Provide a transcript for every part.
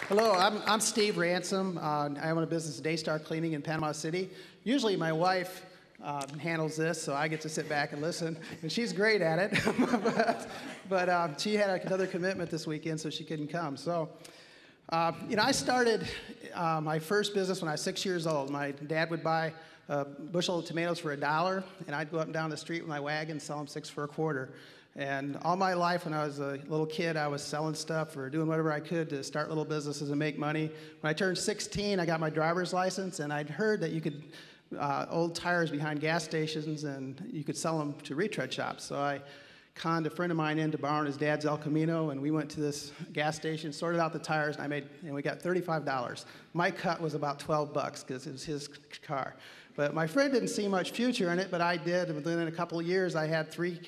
Hello, I'm Steve Ransom. I own a business, Daystar Cleaning in Panama City. Usually my wife handles this, so I get to sit back and listen, and she's great at it. but she had another commitment this weekend, so she couldn't come. So, I started my first business when I was 6 years old. My dad would buy a bushel of tomatoes for $1, and I'd go up and down the street with my wagon and sell them 6 for a quarter. And all my life, when I was a little kid, I was selling stuff or doing whatever I could to start little businesses and make money. When I turned 16, I got my driver's license, and I'd heard that you could old tires behind gas stations, and you could sell them to retread shops. So I conned a friend of mine into borrowing his dad's El Camino, and we went to this gas station, sorted out the tires, and we got $35. My cut was about $12 because it was his car. But my friend didn't see much future in it, but I did. And within a couple of years, I had three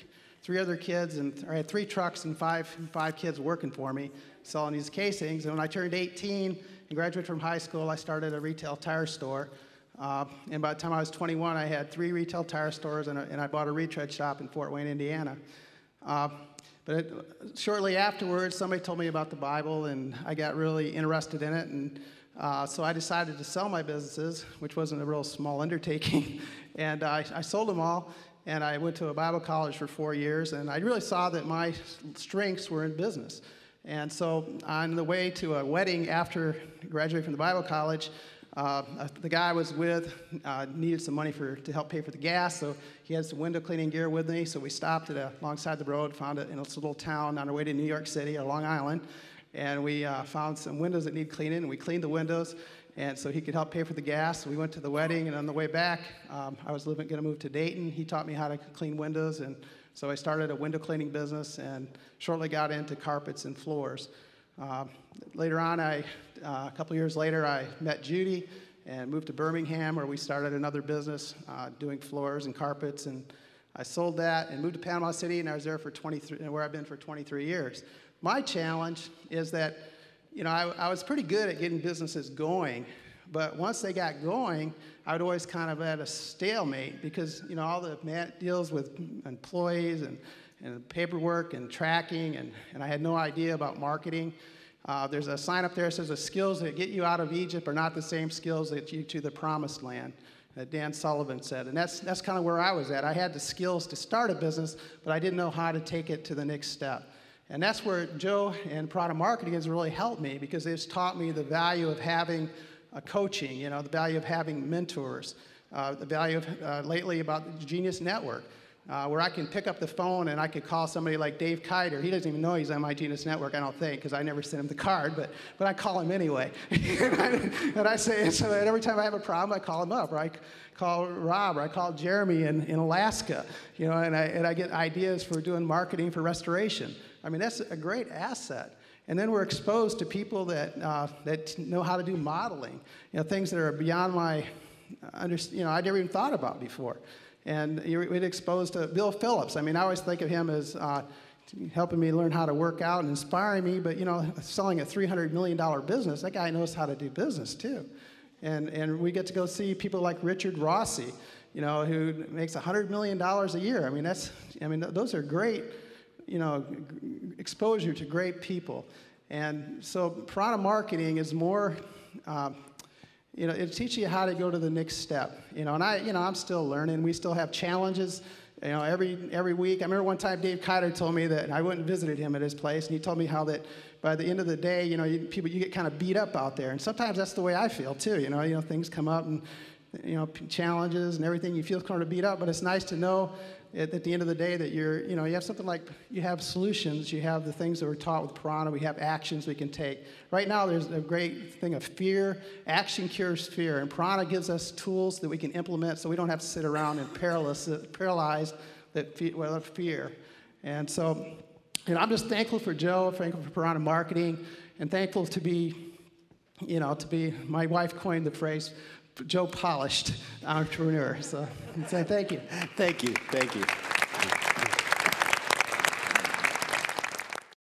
other kids, and I had 3 trucks and five kids working for me selling these casings. And when I turned 18 and graduated from high school, I started a retail tire store. And by the time I was 21, I had 3 retail tire stores, and I bought a retread shop in Fort Wayne, Indiana. Shortly afterwards, somebody told me about the Bible, and I got really interested in it. And so I decided to sell my businesses, which wasn't a real small undertaking. And I sold them all. And I went to a Bible college for 4 years, and I really saw that my strengths were in business. And so on the way to a wedding after graduating from the Bible college, the guy I was with needed some money to help pay for the gas, so he had some window cleaning gear with me. So we stopped alongside the road, found it in this little town on our way to New York City or Long Island, and we found some windows that need cleaning, and we cleaned the windows. And so he could help pay for the gas. We went to the wedding, and on the way back, I was going to move to Dayton. He taught me how to clean windows, and so I started a window cleaning business and shortly got into carpets and floors. Later on, a couple years later, I met Judy and moved to Birmingham, where we started another business doing floors and carpets, and I sold that and moved to Panama City, and I was there for where I've been for 23 years. My challenge is that I was pretty good at getting businesses going, but once they got going, I would always kind of at a stalemate because, all the deals with employees and paperwork and tracking, and I had no idea about marketing. There's a sign up there that says the skills that get you out of Egypt are not the same skills that get you to the promised land, that Dan Sullivan said. And that's kind of where I was at. I had the skills to start a business, but I didn't know how to take it to the next step. And that's where Joe and Piranha Marketing has really helped me, because it's taught me the value of having coaching, the value of having mentors, the value of lately about the Genius Network, where I can pick up the phone and I could call somebody like Dave Kiter. He doesn't even know he's on my Genius Network, I don't think, because I never sent him the card, but I call him anyway. and I say, so that every time I have a problem, I call him up, or I call Rob, or I call Jeremy in Alaska, and I get ideas for doing marketing for restoration. I mean, that's a great asset. And then we're exposed to people that know how to do modeling, things that are beyond my I never even thought about before. And we're exposed to Bill Phillips. I mean, I always think of him as helping me learn how to work out and inspiring me, but selling a $300 million business, that guy knows how to do business too. And we get to go see people like Richard Rossi, who makes $100 million a year. I mean, those are great, exposure to great people. And so Piranha Marketing is more, it teaches you how to go to the next step. And I'm still learning. We still have challenges, every week. I remember one time Dave Kiter told me that I went and visited him at his place, and he told me how that by the end of the day, you get kind of beat up out there. And sometimes that's the way I feel too. Things come up and challenges and everything. You feel kind of beat up, but it's nice to know at the end of the day that you have something like, you have solutions, you have the things that we're taught with Piranha, we have actions we can take. Right now there's a great thing of fear. Action cures fear, and Piranha gives us tools that we can implement so we don't have to sit around and paralyzed with fear. And so, I'm just thankful for Joe, thankful for Piranha Marketing, and thankful to be, my wife coined the phrase, Joe Polished entrepreneur. So thank you. Thank you. Thank you.